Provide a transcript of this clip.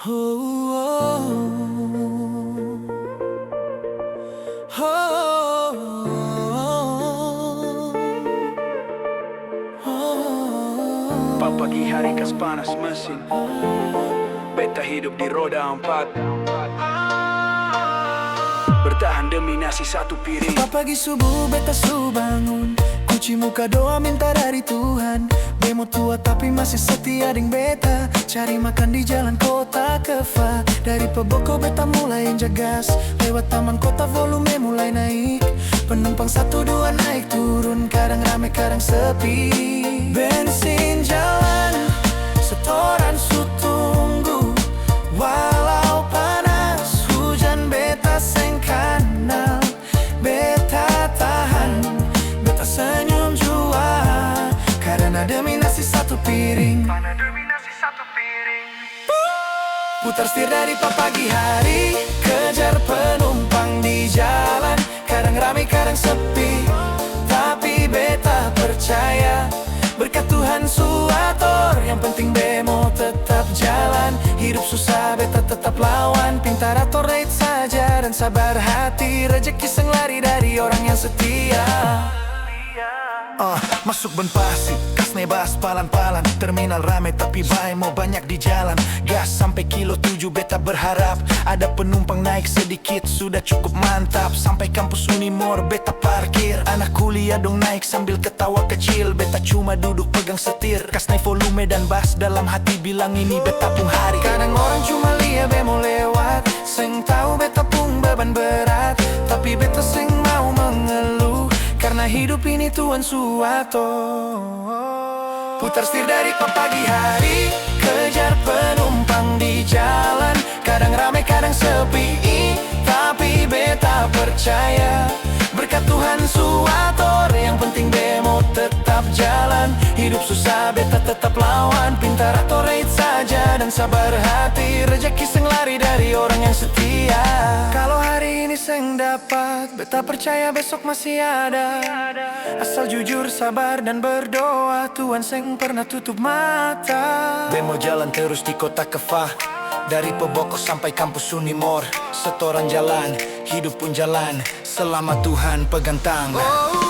Pagi hari kas panas mesin, beta hidup di roda 4, bertahan demi nasi satu piring. Pagi subuh beta su bangun, cuci muka doa minta dari Tuhan. Bemo tua tapi masih setia ding beta, cari makan di jalan kota kefa. Dari Peboko beta mulai injak gas, lewat taman kota volume mulai naik. Penumpang 1-2 naik turun, kadang rame kadang sepi. Bensin jalan, setoran su tunggu. Walau panas hujan beta seng kanal, beta tahan, beta senyum jua. Karena demi nasi satu piring, putar setir dari pagi hari, kejar penumpang di jalan. Kadang ramai kadang sepi, tapi beta percaya berkat Tuhan suator. Yang penting bemo tetap jalan, hidup susah beta tetap lawan. Pintar atau rate saja dan sabar hati, rezeki seng lari dari orang yang setia. Masuk Benpasi, kas nebas palan-palan. Terminal rame tapi bae mau banyak di jalan. Gas sampai kilo 7 beta berharap ada penumpang naik sedikit sudah cukup mantap. Sampai kampus Unimor beta parkir, anak kuliah dong naik sambil ketawa kecil. Beta cuma duduk pegang setir, kas naik volume dan bass dalam hati bilang ini beta pung hari. Kadang orang cuma lihat bemo lewat, seng tahu beta pung beban berat. Tapi beta seng mau mengeluh, karena hidup ini Tuhan suato. Putar setir dari pagi hari, kejar penumpang di jalan. Kadang ramai kadang sepi, tapi beta percaya berkat Tuhan suator. Yang penting bemo tetap jalan, hidup susah beta tetap lawan. Pintar atau rate saja dan sabar hati, rezeki seng lari dari orang yang setia. Kalau hari ini seng dapat, beta percaya besok masih ada. Asal jujur, sabar dan berdoa, Tuhan seng pernah tutup mata. Bemo jalan terus di kota Kefah, dari Peboko sampai kampus Unimor. Setoran jalan, hidup pun jalan, selama Tuhan pegang tangan.